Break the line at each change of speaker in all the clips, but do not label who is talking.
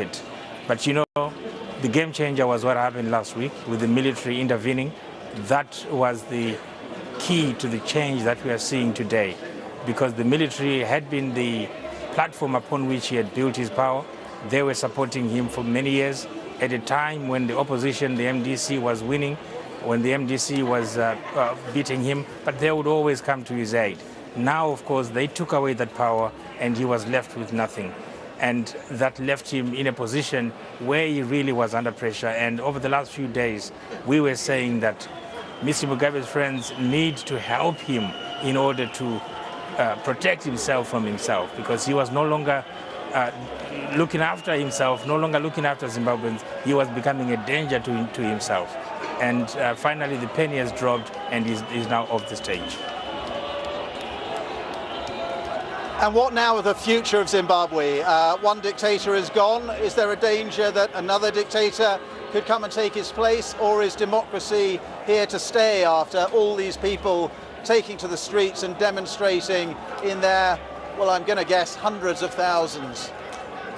it. But you know, the game changer was what happened last week with the military intervening. That was the key to the change that we are seeing today, because the military had been the platform upon which he had built his power. They were supporting him for many years at a time when the opposition, the MDC, was winning, when the MDC was beating him, but they would always come to his aid. Now, of course, they took away that power and he was left with nothing. And that left him in a position where he really was under pressure. And over the last few days, we were saying that Mr. Mugabe's friends need to help him in order to protect himself from himself, because he was no longer looking after himself, no longer looking after Zimbabweans. He was becoming a danger to himself. And finally, the penny has dropped and is now off the stage.
And what now of the future of Zimbabwe? One dictator is gone. Is there a danger that another dictator could come and take his place, or is democracy here to stay after all these people taking to the streets and demonstrating in their, well, I'm going to guess, hundreds of thousands?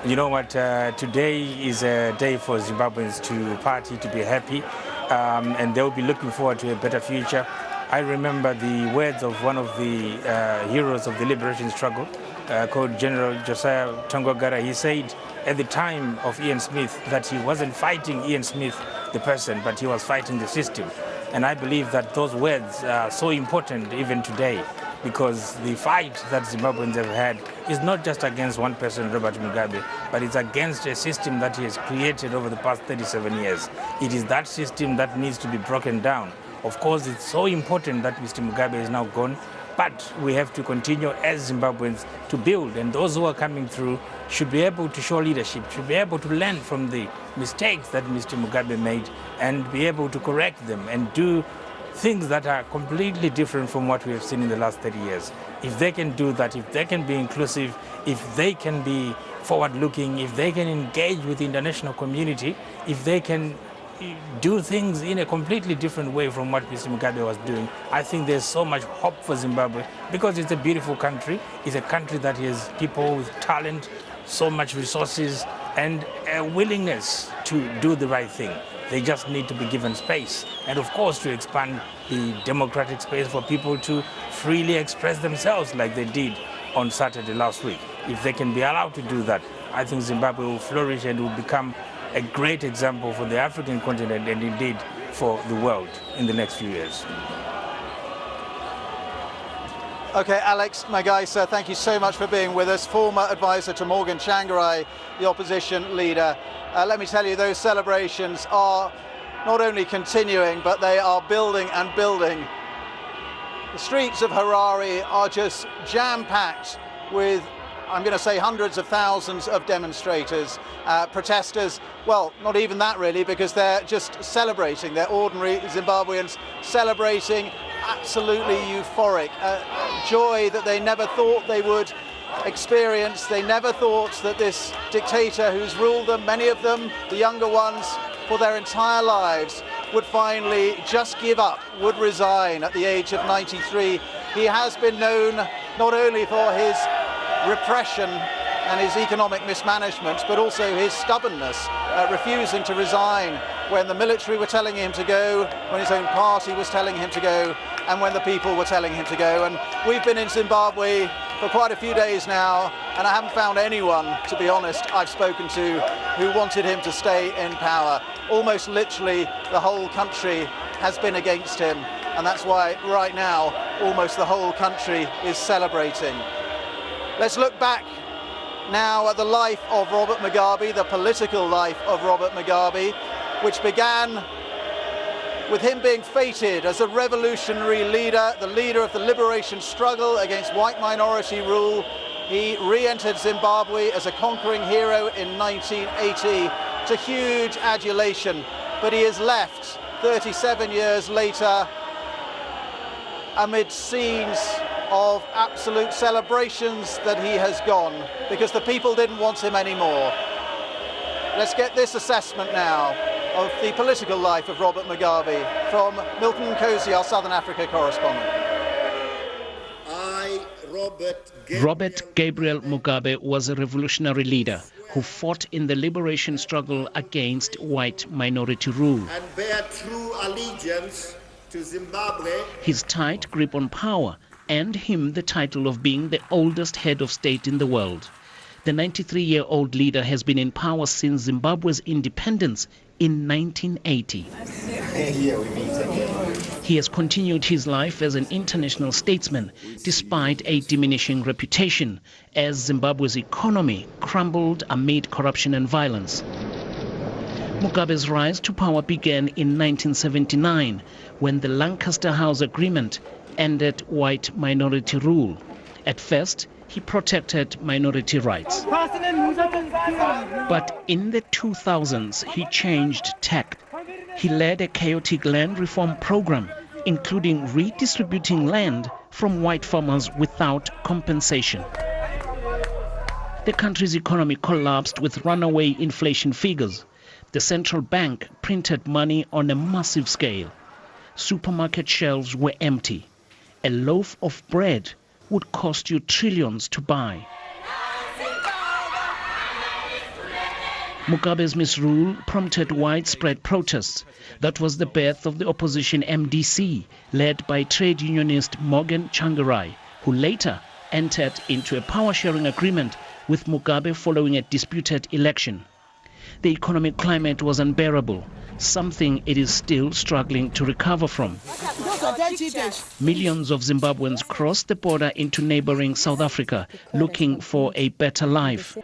You know what, today is a day for Zimbabweans to party, to be happy, and they'll be looking forward to a better future. I remember the words of one of the heroes of the liberation struggle, called General Josiah Tongogara. He said at the time of Ian Smith that he wasn't fighting Ian Smith, the person, but he was fighting the system. And I believe that those words are so important even today, because the fight that Zimbabweans have had is not just against one person, Robert Mugabe, but it's against a system that he has created over the past 37 years. It is that system that needs to be broken down. Of course, it's so important that Mr. Mugabe is now gone, but we have to continue as Zimbabweans to build, and those who are coming through should be able to show leadership, should be able to learn from the mistakes that Mr. Mugabe made and be able to correct them and do things that are completely different from what we have seen in the last 30 years. If they can do that, if they can be inclusive, if they can be forward-looking, if they can engage with the international community, if they can do things in a completely different way from what Mr. Mugabe was doing, I think there's so much hope for Zimbabwe, because it's a beautiful country. It's a country that has people with talent, so much resources, and a willingness to do the right thing. They just need to be given space, and of course to expand the democratic space for people to freely express themselves like they did on Saturday last week. If they can be allowed to do that, I think Zimbabwe will flourish and will become a great example for the African continent and indeed for the world in the next few years.
Okay, Alex Magaisa, thank you so much for being with us. Former advisor to Morgan Tsvangirai, the opposition leader. Let me tell you, those celebrations are not only continuing, but they are building and building. The streets of Harare are just jam-packed with, I'm going to say, hundreds of thousands of demonstrators, protesters. Well, not even that really, because they're just celebrating. They're ordinary Zimbabweans celebrating, absolutely euphoric, joy that they never thought they would experience. They never thought that this dictator who's ruled them, many of them, the younger ones, for their entire lives, would finally just give up, would resign at the age of 93. He has been known not only for his repression and his economic mismanagement, but also his stubbornness, refusing to resign when the military were telling him to go, when his own party was telling him to go, and when the people were telling him to go. And we've been in Zimbabwe for quite a few days now, and I haven't found anyone, to be honest, I've spoken to who wanted him to stay in power. Almost literally the whole country has been against him, and that's why right now almost the whole country is celebrating. Let's look back now at the life of Robert Mugabe, the political life of Robert Mugabe, which began with him being feted as a revolutionary leader, the leader of the liberation struggle against white minority rule. He re-entered Zimbabwe as a conquering hero in 1980 to huge adulation, but he is left 37 years later amid scenes of absolute celebrations that he has gone, because the people didn't want him anymore. Let's get this assessment now of the political life of Robert Mugabe from Milton Nkosi, our Southern Africa correspondent.
Robert Gabriel Mugabe was a revolutionary leader who fought in the liberation struggle against white minority rule.
And bear true allegiance to Zimbabwe.
His tight grip on power earned him the title of being the oldest head of state in the world. The 93-year-old leader has been in power since Zimbabwe's independence in 1980. He has continued his life as an international statesman despite a diminishing reputation as Zimbabwe's economy crumbled amid corruption and violence. Mugabe's rise to power began in 1979 when the Lancaster House Agreement ended white minority rule. At first, he protected minority rights. But in the 2000s, he changed tack. He led a chaotic land reform program, including redistributing land from white farmers without compensation. The country's economy collapsed with runaway inflation figures. The central bank printed money on a massive scale. Supermarket shelves were empty. A loaf of bread would cost you trillions to buy. Mugabe's misrule prompted widespread protests. That was the birth of the opposition MDC, led by trade unionist Morgan Tsvangirai, who later entered into a power-sharing agreement with Mugabe following a disputed election. The economic climate was unbearable, something it is still struggling to recover from. Millions of Zimbabweans crossed the border into neighboring South Africa looking for a better life.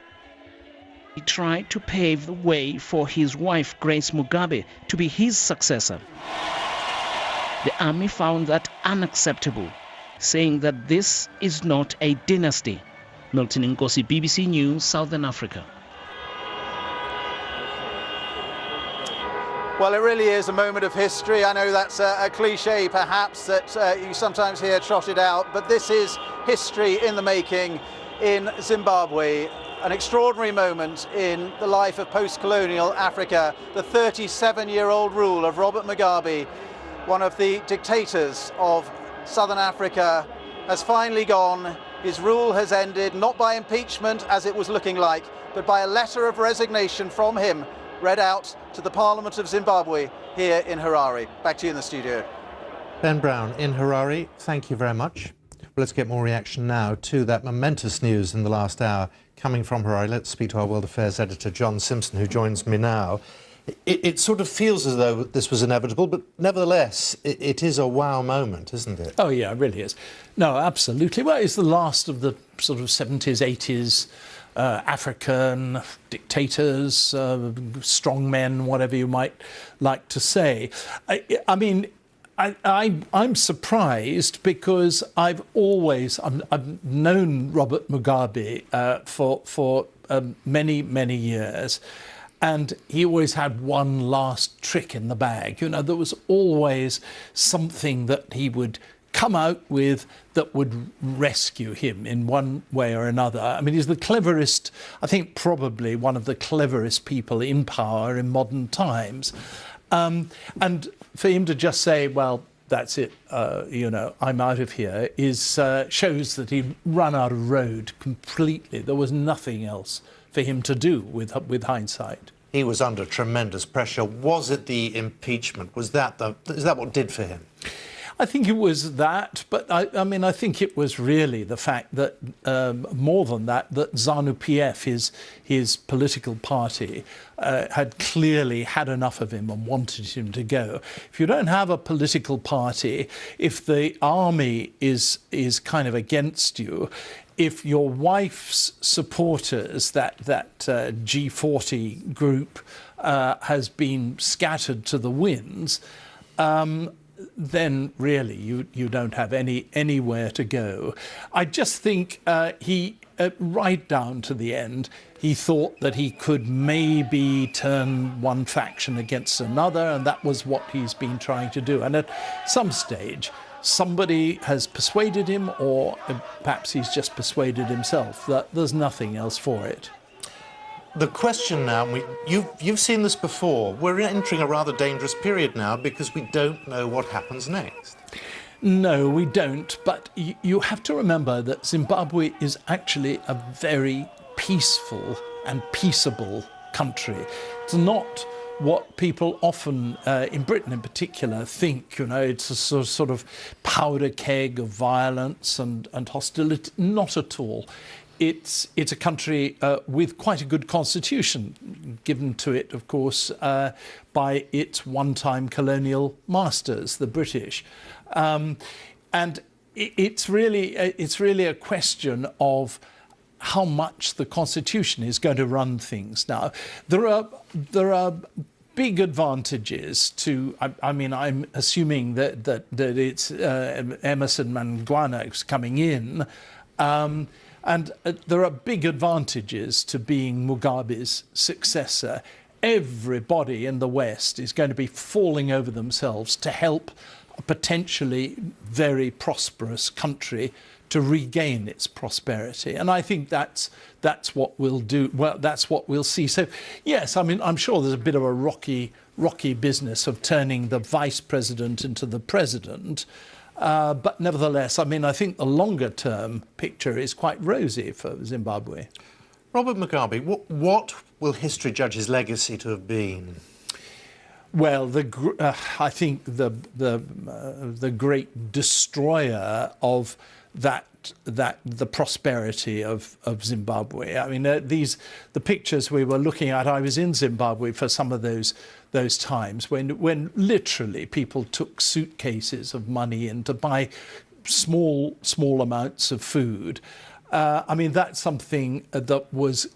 He tried to pave the way for his wife, Grace Mugabe, to be his successor. The army found that unacceptable, saying that this is not a dynasty. Milton Nkosi, BBC News, Southern Africa.
Well, it really is a moment of history. I know that's a cliche, perhaps, that you sometimes hear trotted out, but this is history in the making in Zimbabwe. An extraordinary moment in the life of post-colonial Africa. The 37-year-old rule of Robert Mugabe, one of the dictators of Southern Africa, has finally gone. His rule has ended, not by impeachment, as it was looking like, but by a letter of resignation from him, read out to the Parliament of Zimbabwe here in Harare. Back to you in the studio.
Ben Brown in Harare, thank you very much. Well, let's get more reaction now to that momentous news in the last hour coming from Harare. Let's speak to our World Affairs editor, John Simpson, who joins me now. It sort of feels as though this was inevitable, but nevertheless, it is a wow moment, isn't it?
Oh, yeah, it really is. No, absolutely. Well, it's the last of the sort of 70s, 80s African dictators, strongmen, whatever you might like to say. I mean, I'm surprised because I've known Robert Mugabe for many, many years, and he always had one last trick in the bag. You know, there was always something that he would come out with that would rescue him in one way or another. I mean, he's the cleverest, I think probably one of the cleverest people in power in modern times. And for him to just say, well, that's it, you know, I'm out of here, shows that he'd run out of road completely. There was nothing else for him to do with hindsight.
He was under tremendous pressure. Was it the impeachment? Is that what did for him?
I think it was that, but I mean, I think it was really the fact that, more than that, that ZANU-PF, his political party, had clearly had enough of him and wanted him to go. If you don't have a political party, if the army is kind of against you, if your wife's supporters, that G40 group, has been scattered to the winds, then really you don't have anywhere to go. I just think he, right down to the end, he thought that he could maybe turn one faction against another, and that was what he's been trying to do. And at some stage, somebody has persuaded him, or perhaps he's just persuaded himself, that there's nothing else for it.
The question now, you've seen this before, we're entering a rather dangerous period now because we don't know what happens next.
No, we don't, but you have to remember that Zimbabwe is actually a very peaceful and peaceable country. It's not what people often, in Britain in particular, think, you know, it's a sort of powder keg of violence and hostility. Not at all. It's a country with quite a good constitution, given to it, of course, by its one-time colonial masters, the British. And it's really a question of how much the constitution is going to run things. Now, there are big advantages to. I mean, I'm assuming that it's Emerson Mnangagwa who's coming in, and there are big advantages to being Mugabe's successor. Everybody in the West is going to be falling over themselves to help a potentially very prosperous country to regain its prosperity, and I think that's what we'll do. Well, that's what we'll see. So, yes, I mean, I'm sure there's a bit of a rocky business of turning the vice president into the president, but nevertheless, I mean, I think the longer-term picture is quite rosy for Zimbabwe.
Robert Mugabe, what will history judge his legacy to have been?
Well, I think the great destroyer of the prosperity of Zimbabwe. I mean, the pictures we were looking at. I was in Zimbabwe for some of those times when literally people took suitcases of money in to buy small amounts of food. I mean, that's something that was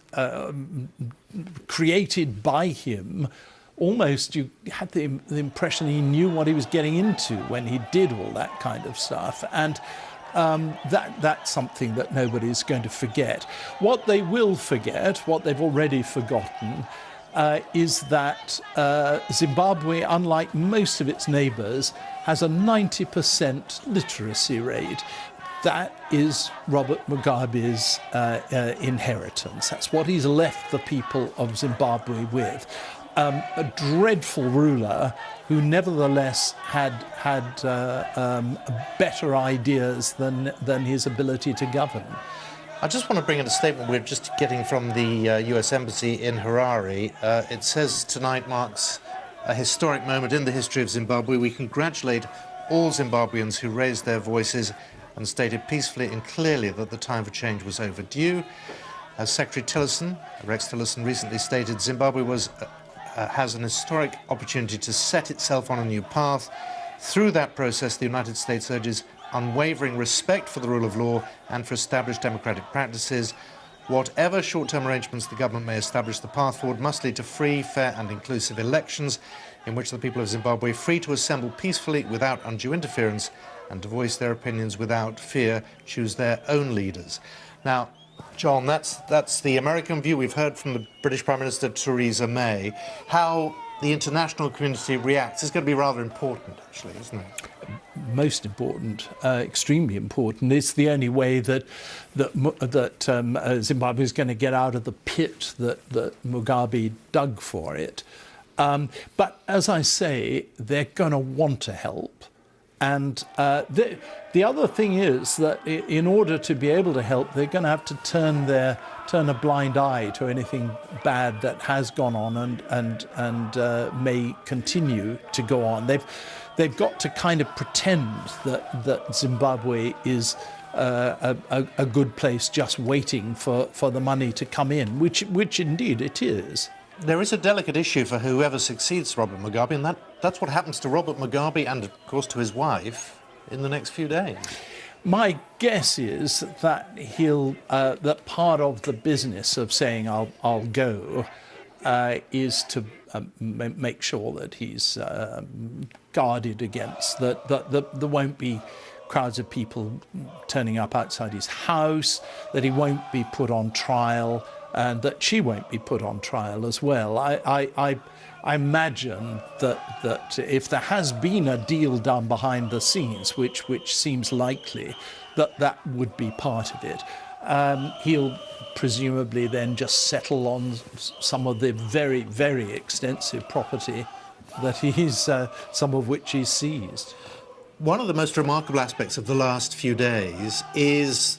created by him. Almost you had the impression he knew what he was getting into when he did all that kind of stuff. And that's something that nobody's going to forget. What they will forget, what they've already forgotten, is that Zimbabwe, unlike most of its neighbours, has a 90% literacy rate. That is Robert Mugabe's inheritance. That's what he's left the people of Zimbabwe with. A dreadful ruler who nevertheless had better ideas than his ability to govern.
I just want to bring in a statement we're just getting from the US Embassy in Harare. It says tonight marks a historic moment in the history of Zimbabwe. We congratulate all Zimbabweans who raised their voices and stated peacefully and clearly that the time for change was overdue. As Secretary Tillerson, Rex Tillerson, recently stated, Zimbabwe has an historic opportunity to set itself on a new path. Through that process, the United States urges unwavering respect for the rule of law and for established democratic practices. Whatever short-term arrangements the government may establish, the path forward must lead to free, fair and inclusive elections in which the people of Zimbabwe are free to assemble peacefully without undue interference and to voice their opinions without fear, choose their own leaders. Now, John, that's the American view. We've heard from the British Prime Minister Theresa May. How the international community reacts is going to be rather important, actually, isn't it?
Most important, extremely important. It's the only way that Zimbabwe is going to get out of the pit that Mugabe dug for it. But as I say, they're going to want to help. And the other thing is that in order to be able to help, they're going to have to turn a blind eye to anything bad that has gone on and may continue to go on. They've got to kind of pretend that Zimbabwe is a good place just waiting for the money to come in, which indeed it is.
There is a delicate issue for whoever succeeds Robert Mugabe, and that's what happens to Robert Mugabe and, of course, to his wife in the next few days.
My guess is that that part of the business of saying I'll go is to make sure that he's guarded against that there won't be crowds of people turning up outside his house, that he won't be put on trial, and that she won't be put on trial as well. I imagine that if there has been a deal done behind the scenes, which seems likely, that would be part of it. He'll presumably then just settle on some of the very, very extensive property that some of which he's seized.
One of the most remarkable aspects of the last few days is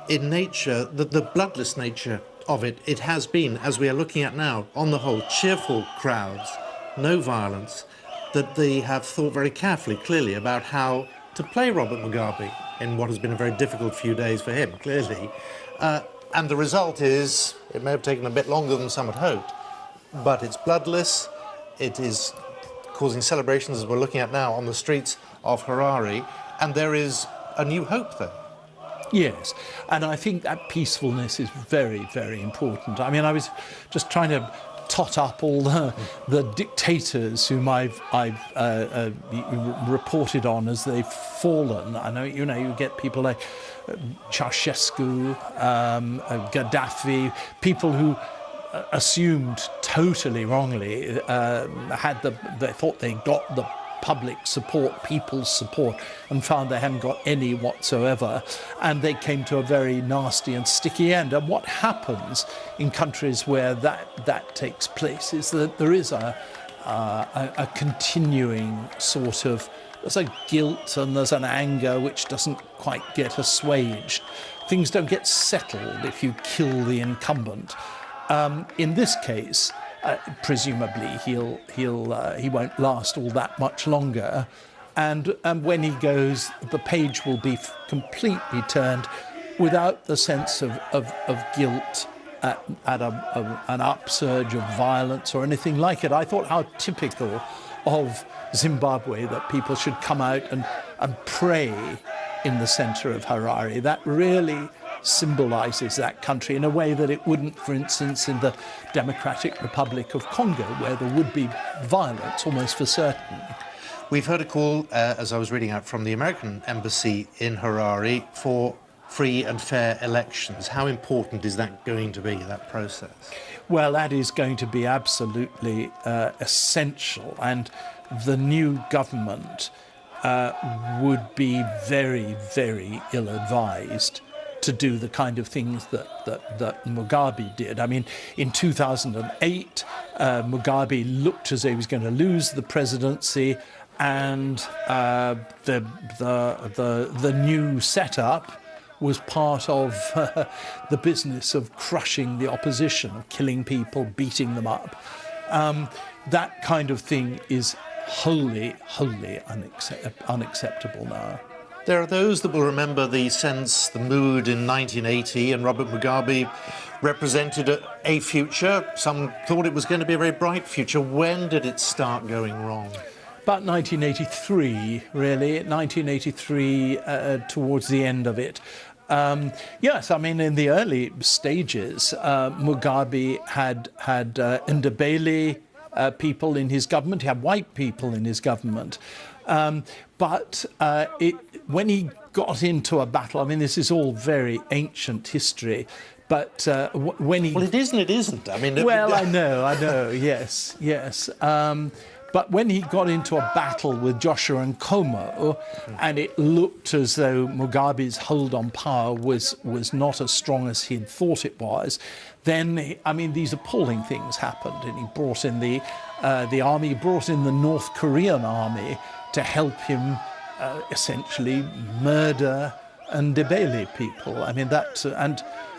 in nature, the bloodless nature of it, it has been, as we are looking at now, on the whole, cheerful crowds, no violence, that they have thought very carefully, clearly, about how to play Robert Mugabe in what has been a very difficult few days for him, clearly. And the result is, it may have taken a bit longer than some had hoped, but it's bloodless. It is causing celebrations, as we're looking at now, on the streets of Harare, and there is a new hope there.
Yes, and I think that peacefulness is very, very important. I mean, I was just trying to tot up all the dictators whom I've reported on as they've fallen. I know, you get people like Ceausescu, Gaddafi, people who assumed totally wrongly, they thought they got the public support, people's support, and found they hadn't got any whatsoever, and they came to a very nasty and sticky end. And what happens in countries where that takes place is that there is a continuing sort of, there's a guilt and there's an anger which doesn't quite get assuaged. Things don't get settled if you kill the incumbent. In this case, presumably he won't last all that much longer, and when he goes, the page will be completely turned, without the sense of guilt at an upsurge of violence or anything like it. I thought how typical of Zimbabwe that people should come out and pray in the centre of Harare. That really symbolises that country in a way that it wouldn't, for instance, in the Democratic Republic of Congo, where there would be violence almost for certain.
We've heard a call, as I was reading out, from the American embassy in Harare for free and fair elections. How important is that going to be, that process?
Well, that is going to be absolutely essential, and the new government would be very, very ill-advised to do the kind of things that Mugabe did. I mean, in 2008, Mugabe looked as though he was going to lose the presidency, and the new setup was part of the business of crushing the opposition, of killing people, beating them up. That kind of thing is wholly unacceptable now.
There are those that will remember the sense, the mood in 1980, and Robert Mugabe represented a future. Some thought it was going to be a very bright future. When did it start going wrong?
About 1983, really. 1983, towards the end of it. Yes, I mean, in the early stages, Mugabe had Ndebele people in his government. He had white people in his government. But when he got into a battle, I mean, this is all very ancient history, but when he...
Well, it is and it isn't. I mean...
Well, I know, yes. But when he got into a battle with Joshua Nkomo, and it looked as though Mugabe's hold on power was not as strong as he'd thought it was, then, I mean, these appalling things happened, and he brought in the army, he brought in the North Korean army to help him essentially murder Ndebele people. I mean, that,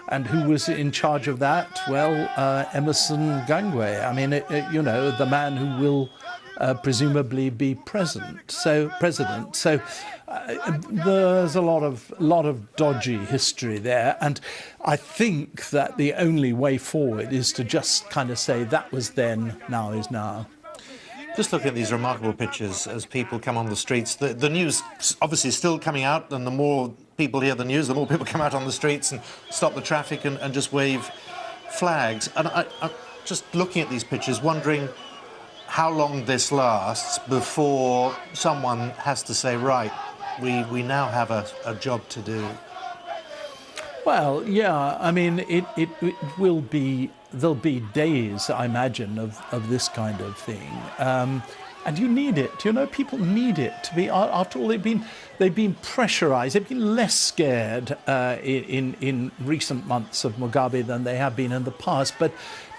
and who was in charge of that? Well, Emerson Gangwe. I mean, the man who will presumably be president. So there's a lot of dodgy history there, and I think that the only way forward is to just kind of say that was then, now is now.
Just looking at these remarkable pictures as people come on the streets, the news obviously is still coming out, and the more people hear the news, the more people come out on the streets and stop the traffic and just wave flags. And I'm just looking at these pictures, wondering how long this lasts before someone has to say, right, we now have a job to do.
Well, yeah, I mean, it will be, there'll be days, I imagine, of this kind of thing. And you need it, people need it to be, after all, they've been pressurized, they've been less scared in recent months of Mugabe than they have been in the past, but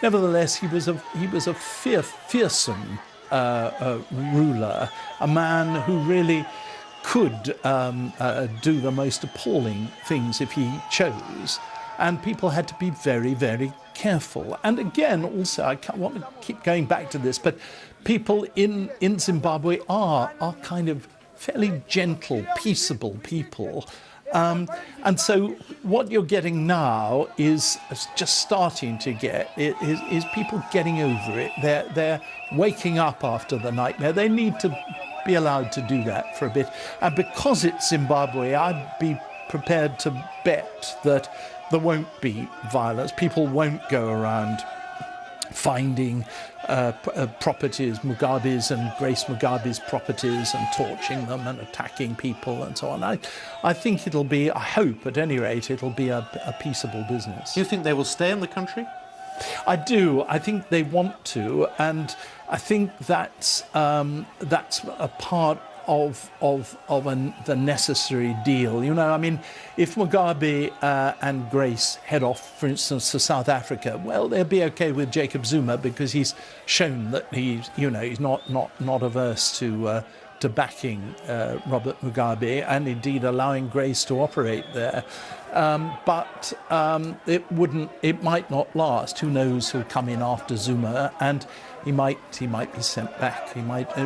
nevertheless, he was a fearsome ruler, a man who really could do the most appalling things if he chose. and people had to be very, very careful. And again, also, I want to keep going back to this, but people in Zimbabwe are kind of fairly gentle, peaceable people. And so what you're getting now is just starting to get is people getting over it. They're waking up after the nightmare. They need to be allowed to do that for a bit. And because it's Zimbabwe, I'd be prepared to bet that there won't be violence. People won't go around finding properties, Mugabe's and Grace Mugabe's properties, and torching them and attacking people and so on. I think it'll be, I hope at any rate, it'll be a peaceable business.
Do you think they will stay in the country?
I do. I think they want to, and I think that's a part of the necessary deal. You know, I mean, if Mugabe and Grace head off, for instance, to South Africa, well, they'll be okay with Jacob Zuma because he's shown that he's not averse to backing Robert Mugabe, and indeed allowing Grace to operate there. But it might not last. Who knows who'll come in after Zuma, and he might be sent back.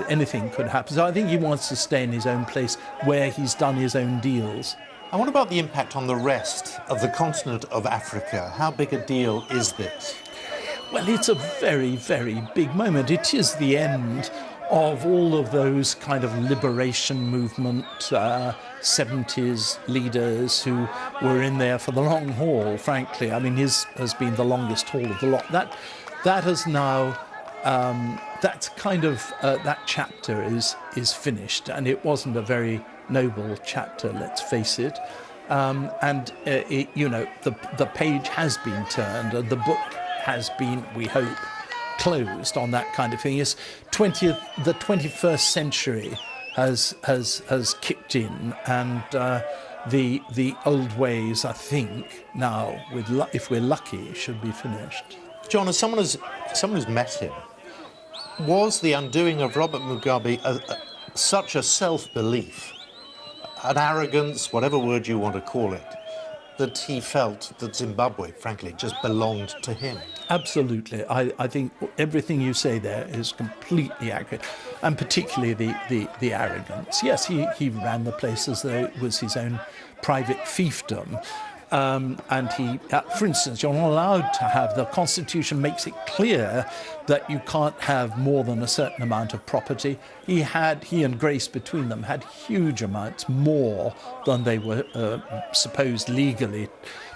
Anything could happen. So I think he wants to stay in his own place where he's done his own deals.
And what about the impact on the rest of the continent of Africa? How big a deal is this?
Well, it's a very, very big moment. It is the end of all of those kind of liberation movement 70s leaders who were in there for the long haul, frankly. I mean, his has been the longest haul of the lot. That has now, that's kind of, that chapter is finished, and it wasn't a very noble chapter, let's face it. The page has been turned, and the book has been, we hope, closed on that kind of thing. The 21st century has kicked in, and the old ways, I think, now, if we're lucky, should be finished.
John, as someone who's met him, was the undoing of Robert Mugabe such a self-belief, an arrogance, whatever word you want to call it, that he felt that Zimbabwe, frankly, just belonged to him?
Absolutely. I think everything you say there is completely accurate, and particularly the arrogance. Yes, he ran the place as though it was his own private fiefdom. And he, for instance, you're not allowed to have, the Constitution makes it clear that you can't have more than a certain amount of property. He and Grace between them had huge amounts, more than they were supposed legally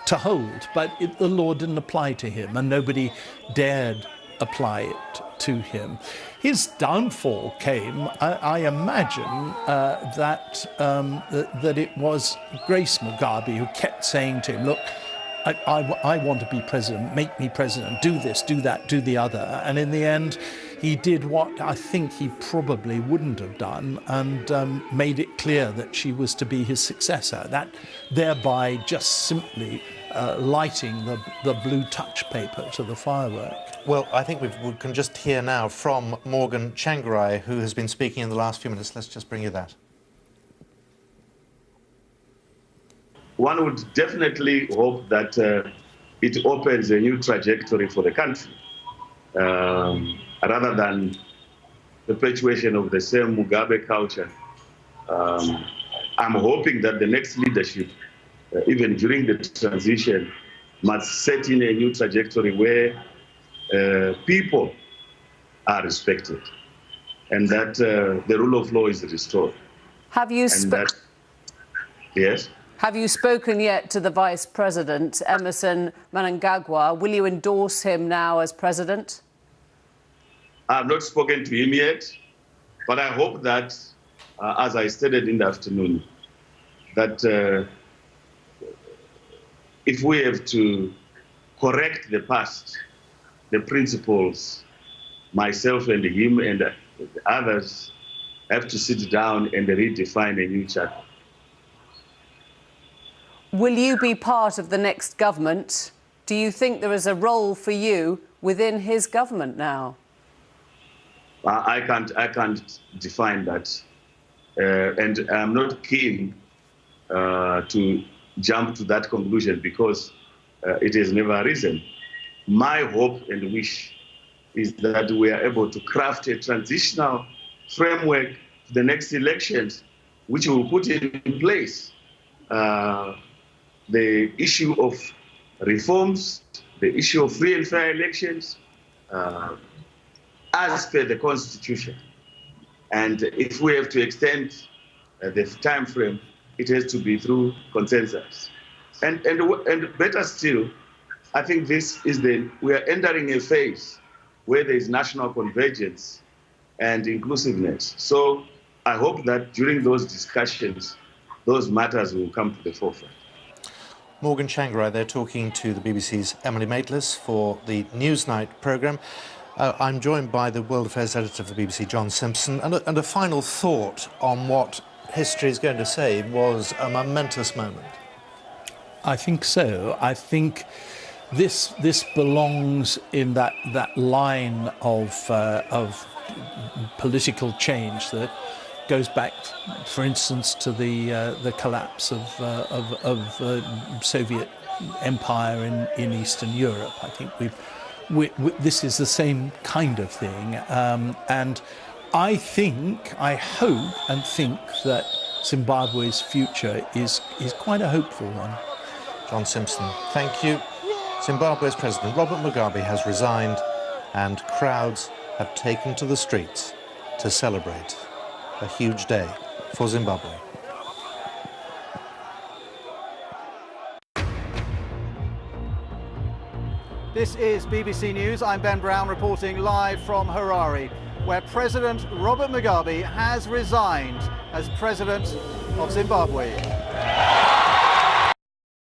to hold. But the law didn't apply to him, and nobody dared apply it to him. His downfall came, I imagine, that it was Grace Mugabe who kept saying to him, look, I want to be president, make me president, do this, do that, do the other. And in the end, he did what I think he probably wouldn't have done, and made it clear that she was to be his successor. That thereby just simply lighting the blue touch paper to the firework.
Well, I think we can just hear now from Morgan Tsvangirai, who has been speaking in the last few minutes. Let's just bring you that.
One would definitely hope that it opens a new trajectory for the country, rather than perpetuation of the same Mugabe culture. I'm hoping that the next leadership, even during the transition, must set in a new trajectory where people are respected, and that the rule of law is restored. Yes?
Have you spoken yet to the Vice President, Emmerson Mnangagwa? Will you endorse him now as President?
I have not spoken to him yet, but I hope that, as I stated in the afternoon, that if we have to correct the past, the principles, myself and him and the others have to sit down and redefine a new chapter.
Will you be part of the next government? Do you think there is a role for you within his government now?
I can't define that, and I'm not keen to jump to that conclusion, because it has never risen. My hope and wish is that we are able to craft a transitional framework for the next elections, which will put in place the issue of reforms, the issue of free and fair elections, as per the Constitution. And if we have to extend the time frame, it has to be through consensus. And better still, I think we are entering a phase where there is national convergence and inclusiveness. So I hope that during those discussions, those matters will come to the forefront.
Morgan Tsvangirai, they're talking to the BBC's Emily Maitlis for the Newsnight programme. I'm joined by the World Affairs editor for the BBC, John Simpson, and a final thought on what history is going to say was a momentous moment.
I think so. I think this belongs in that line of political change that goes back, for instance, to the collapse of Soviet empire in Eastern Europe. I think this is the same kind of thing, and I hope and think that Zimbabwe's future is quite a hopeful one.
John Simpson, thank you. Zimbabwe's President Robert Mugabe has resigned, and crowds have taken to the streets to celebrate. A huge day for Zimbabwe.
This is BBC News. I'm Ben Brown reporting live from Harare, where President Robert Mugabe has resigned as President of Zimbabwe.